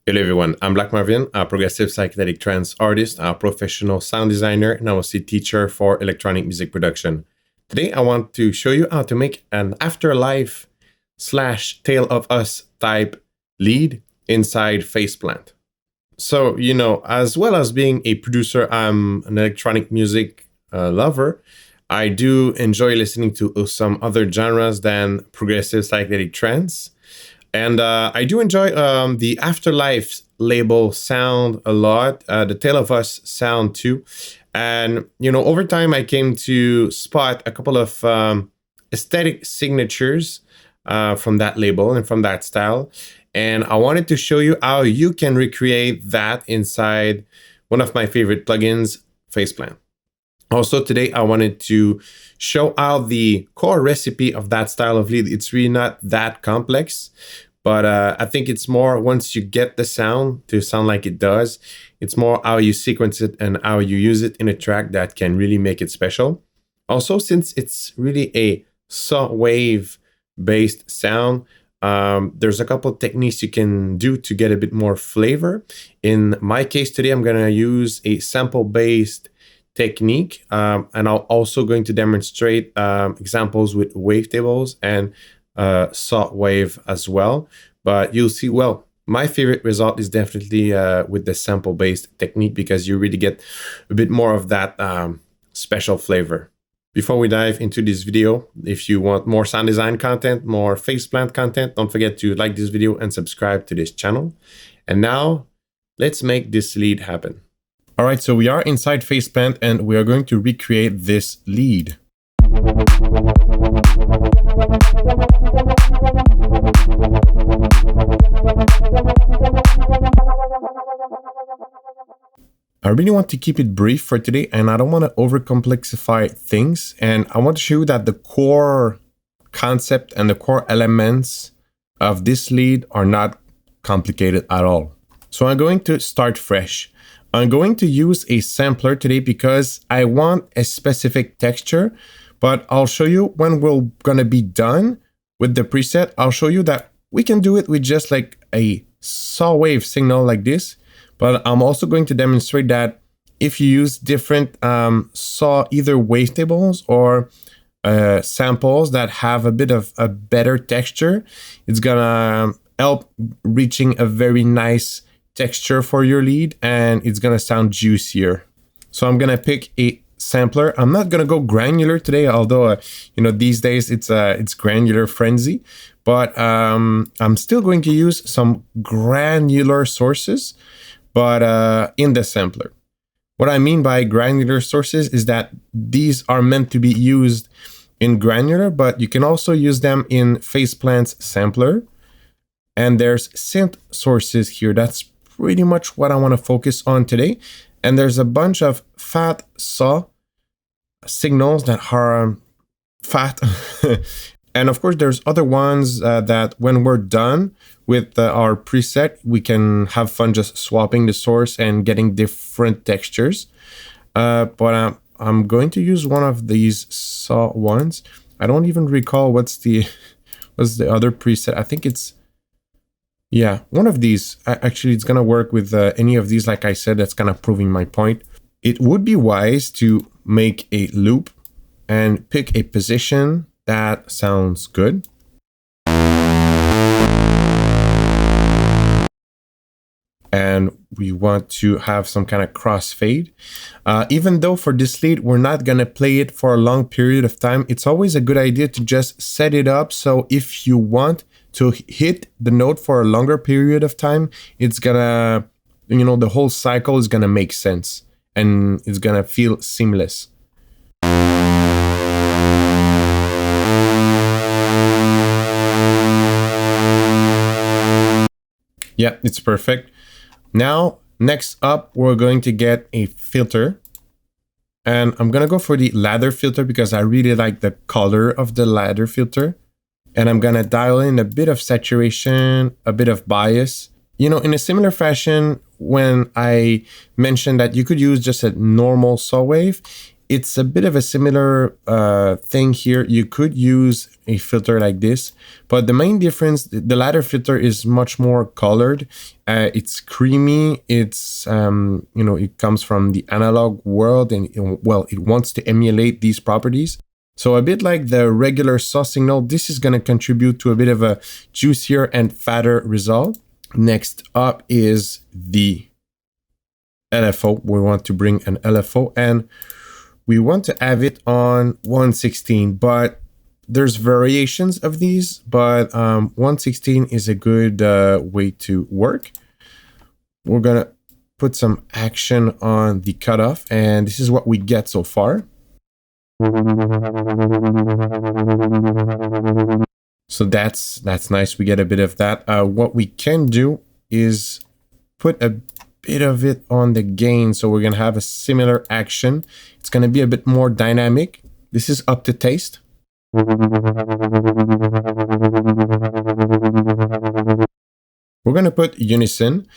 Hello everyone, I'm Black Marvin, a progressive psychedelic trance artist, a professional sound designer, and I'm also a teacher for electronic music production. Today I want to show you how to make an Afterlife / Tale of Us type lead inside Faceplant. So, as well as being a producer, I'm an electronic music lover. I do enjoy listening to some other genres than progressive psychedelic trance. And I do enjoy the Afterlife label sound a lot, the Tale of Us sound too. And, over time, I came to spot a couple of aesthetic signatures from that label and from that style. And I wanted to show you how you can recreate that inside one of my favorite plugins, Faceplant. Also, today I wanted to show how the core recipe of that style of lead, it's really not that complex, but I think it's more once you get the sound to sound like it does, it's more how you sequence it and how you use it in a track that can really make it special. Also, since it's really a saw wave based sound, there's a couple of techniques you can do to get a bit more flavor. In my case today, I'm going to use a sample based technique, and I'm also going to demonstrate examples with wavetables and saw wave as well. But you'll see, well, my favorite result is definitely with the sample based technique, because you really get a bit more of that special flavor. Before we dive into this video, if you want more sound design content, more Faceplant content, don't forget to like this video and subscribe to this channel. And now let's make this lead happen. All right, so we are inside Faceplant and we are going to recreate this lead. I really want to keep it brief for today, and I don't want to overcomplexify things. And I want to show you that the core concept and the core elements of this lead are not complicated at all. So I'm going to start fresh. I'm going to use a sampler today because I want a specific texture, but I'll show you when we're going to be done with the preset. I'll show you that we can do it with just like a saw wave signal like this. But I'm also going to demonstrate that if you use different saw either wavetables or samples that have a bit of a better texture, it's gonna help reaching a very nice texture for your lead, and it's gonna sound juicier. So I'm gonna pick a sampler. I'm not gonna go granular today, although these days it's granular frenzy. But I'm still going to use some granular sources, but in the sampler. What I mean by granular sources is that these are meant to be used in granular, but you can also use them in Faceplant's sampler. And there's synth sources here. That's pretty much what I want to focus on today. And there's a bunch of fat saw signals that are fat. And of course, there's other ones that when we're done with our preset, we can have fun just swapping the source and getting different textures. But I'm going to use one of these saw ones. I don't even recall what's the other preset. I think it's, yeah, one of these. Actually, it's going to work with any of these. Like I said, that's kind of proving my point. It would be wise to make a loop and pick a position that sounds good. And we want to have some kind of crossfade. Even though for this lead, we're not going to play it for a long period of time, it's always a good idea to just set it up. So if you want to hit the note for a longer period of time, it's gonna, the whole cycle is gonna make sense and it's gonna feel seamless. Yeah, it's perfect. Now, next up, we're going to get a filter. And I'm going to go for the ladder filter because I really like the color of the ladder filter. And I'm going to dial in a bit of saturation, a bit of bias. In a similar fashion, when I mentioned that you could use just a normal saw wave, It's a bit of a similar thing here. You could use a filter like this, but the main difference, the ladder filter is much more colored. It's creamy. It's, it comes from the analog world, and well, it wants to emulate these properties. So a bit like the regular saw signal, this is going to contribute to a bit of a juicier and fatter result. Next up is the LFO. We want to bring an LFO, and we want to have it on 116, but there's variations of these, but 116 is a good way to work. We're gonna put some action on the cutoff, and this is what we get so far. So that's nice. We get a bit of that. What we can do is put a bit of it on the gain. So we're going to have a similar action. It's going to be a bit more dynamic. This is up to taste. We're going to put unison.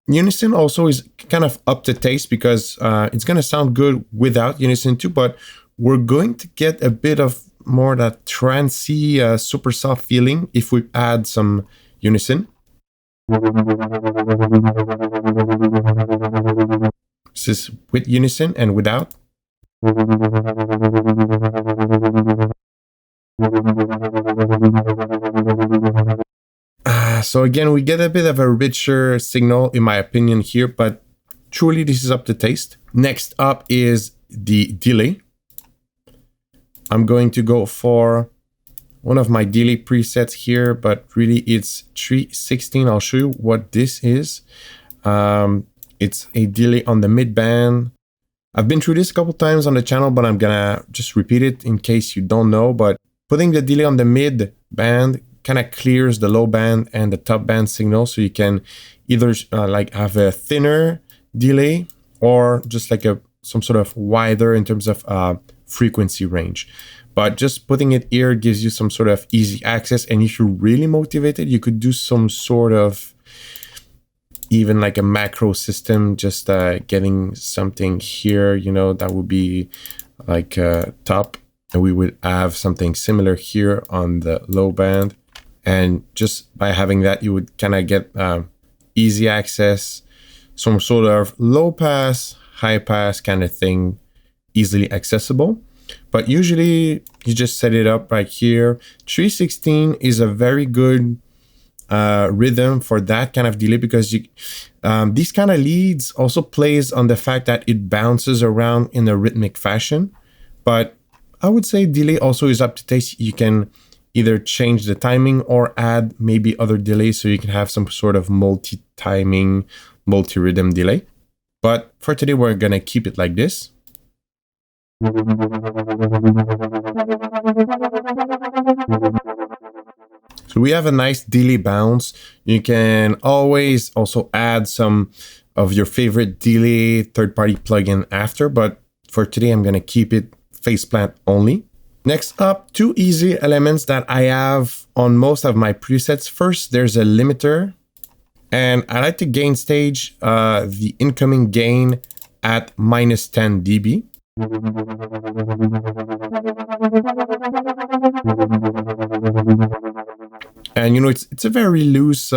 Unison also is kind of up to taste because it's going to sound good without unison too, but we're going to get a bit of more that trancey, super soft feeling if we add some unison. This is with unison and without. So again, we get a bit of a richer signal, in my opinion here, but truly this is up to taste. Next up is the delay. I'm going to go for one of my delay presets here, but really it's 316. I'll show you what this is. It's a delay on the mid band. I've been through this a couple times on the channel, but I'm gonna just repeat it in case you don't know. But putting the delay on the mid band kind of clears the low band and the top band signal, so you can either like have a thinner delay or just like some sort of wider in terms of frequency range. But just putting it here gives you some sort of easy access. And if you're really motivated, you could do some sort of even like a macro system, just getting something here, that would be like top. And we would have something similar here on the low band. And just by having that, you would kind of get easy access, some sort of low pass, high pass kind of thing, easily accessible. But usually you just set it up right here. 316 is a very good rhythm for that kind of delay, because these kind of leads also plays on the fact that it bounces around in a rhythmic fashion. But I would say delay also is up to taste. You can either change the timing or add maybe other delays, so you can have some sort of multi-timing, multi-rhythm delay. But for today, we're gonna keep it like this. So we have a nice delay bounce. You can always also add some of your favorite delay third-party plugin after, but for today, I'm gonna keep it faceplant only. Next up, two easy elements that I have on most of my presets. First, there's a limiter, and I like to gain stage the incoming gain at -10 dB. And it's a very loose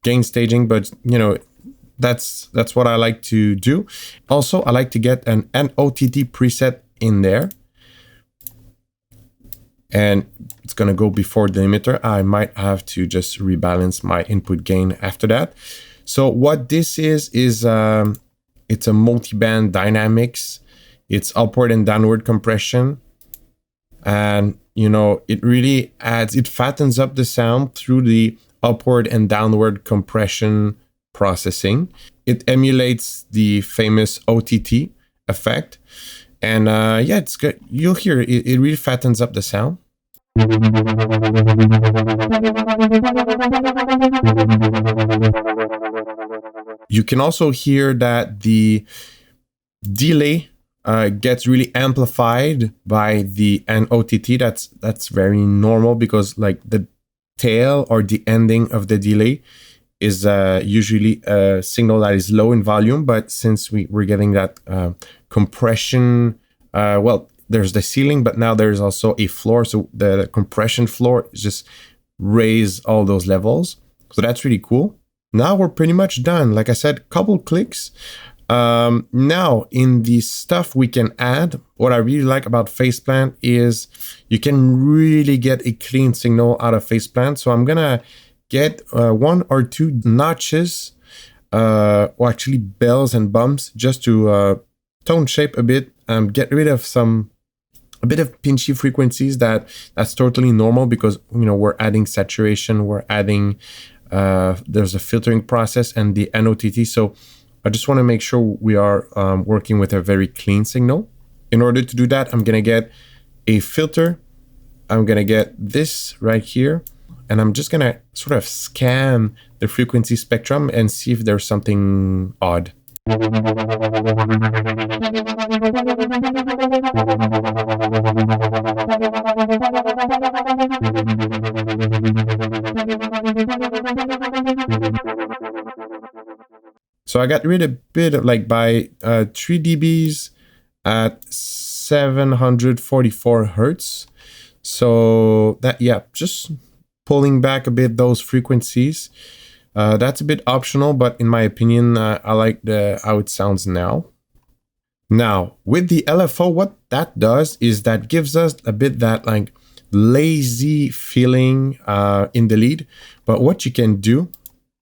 gain staging, but that's what I like to do. Also, I like to get an NOTT preset in there, and it's gonna go before the limiter. I might have to just rebalance my input gain after that. So what this is it's a multi-band dynamics. It's upward and downward compression. And, it really it fattens up the sound through the upward and downward compression processing. It emulates the famous OTT effect. And yeah, it's good. You'll hear it really fattens up the sound. You can also hear that the delay gets really amplified by the NOTT. That's very normal, because like the tail or the ending of the delay is usually a signal that is low in volume, but since we're getting that compression, well, there's the ceiling, but now there's also a floor. So the compression floor is just raise all those levels. So that's really cool. Now we're pretty much done. Like I said, couple clicks. Now in the stuff we can add, what I really like about Faceplant is you can really get a clean signal out of Faceplant. So I'm gonna get 1 or 2 notches, or actually bells and bumps, just to tone shape a bit, get rid of a bit of pinchy frequencies. That's totally normal because, you know, we're adding saturation, we're adding there's a filtering process and the NOTT. So I just want to make sure we are working with a very clean signal. In order to do that, I'm going to get a filter. I'm going to get this right here, and I'm just going to sort of scan the frequency spectrum and see if there's something odd. So I got rid of a bit of like by 3 dBs at 744 Hertz. So that, yeah, just pulling back a bit those frequencies. That's a bit optional, but in my opinion, I like how it sounds now. Now, with the LFO, what that does is that gives us a bit that like lazy feeling in the lead. But what you can do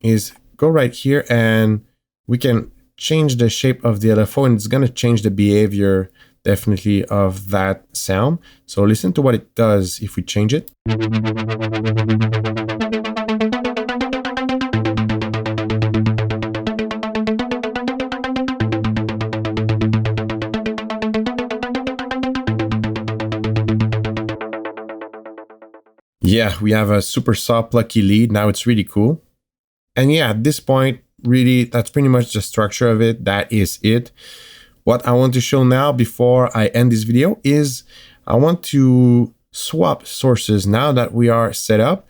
is go right here and we can change the shape of the LFO, and it's going to change the behavior definitely of that sound. So listen to what it does if we change it. Yeah, we have a super soft, plucky lead. Now it's really cool. And yeah, at this point, really, that's pretty much the structure of it. That is it. What I want to show now before I end this video is I want to swap sources now that we are set up.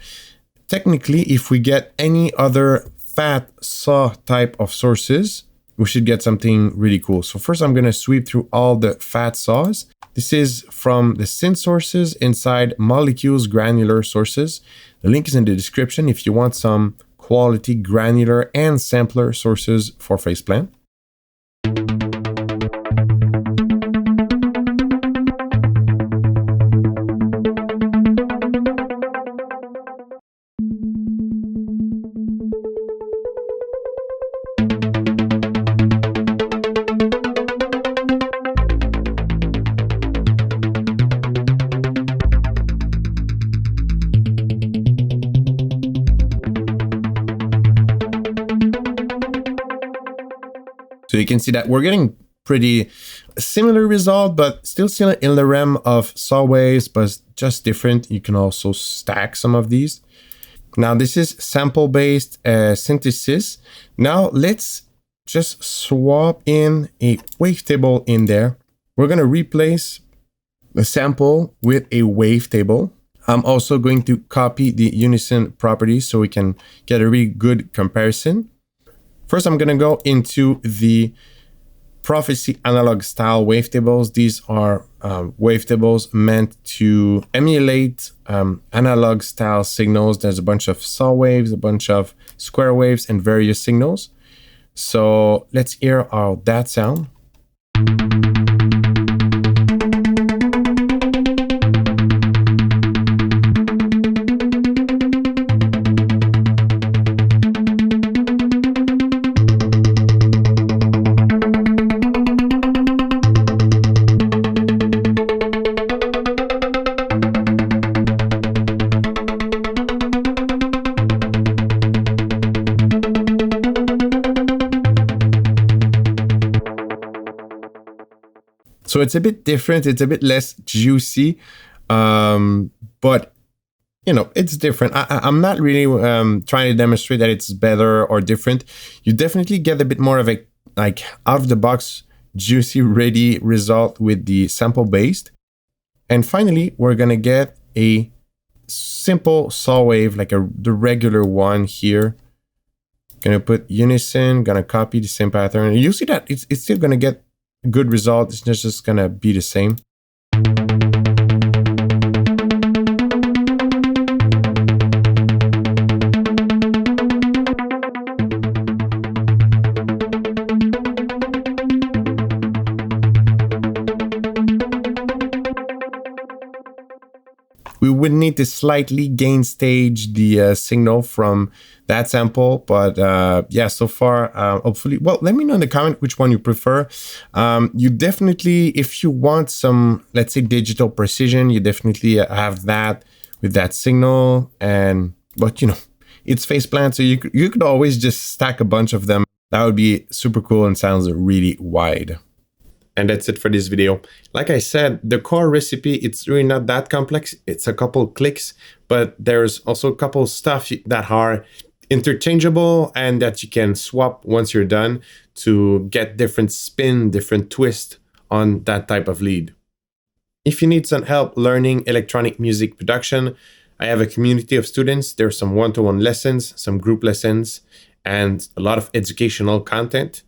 Technically, if we get any other fat saw type of sources, we should get something really cool. So first I'm going to sweep through all the fat saws. This is from the synth sources inside Molecules Granular Sources. The link is in the description if you want some quality granular and sampler sources for Faceplant. So you can see that we're getting pretty similar result, but still in the realm of saw waves, but just different. You can also stack some of these. Now this is sample-based synthesis. Now let's just swap in a wavetable in there. We're going to replace the sample with a wavetable. I'm also going to copy the unison properties so we can get a really good comparison. First, I'm going to go into the Prophecy analog style wavetables. These are wavetables meant to emulate analog style signals. There's a bunch of saw waves, a bunch of square waves, and various signals. So let's hear how that sound. So it's a bit different. It's a bit less juicy, but you know, it's different. I'm not really trying to demonstrate that it's better or different. You definitely get a bit more of a like out of the box, juicy, ready result with the sample based. And finally, we're gonna get a simple saw wave, like the regular one here. Gonna put unison, gonna copy the same pattern. You see that it's still gonna get a good result. It's just gonna be the same. We would need to slightly gain stage the signal from that sample, but yeah, so far, hopefully, well, let me know in the comment which one you prefer. You definitely, if you want some, let's say, digital precision, you definitely have that with that signal, but you know, it's face plant, so you could always just stack a bunch of them. That would be super cool and sounds really wide. And that's it for this video. Like I said, the core recipe, it's really not that complex. It's a couple clicks, but there's also a couple stuff that are interchangeable and that you can swap once you're done to get different spin, different twist on that type of lead. If you need some help learning electronic music production, I have a community of students. There's some one-to-one lessons, some group lessons, and a lot of educational content.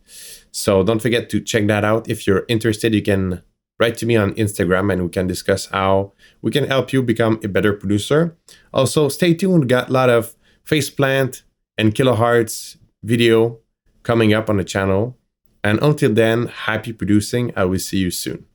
So don't forget to check that out. If you're interested, you can write to me on Instagram and we can discuss how we can help you become a better producer. Also, stay tuned. We got a lot of faceplant and kilohertz video coming up on the channel. And until then, happy producing. I will see you soon.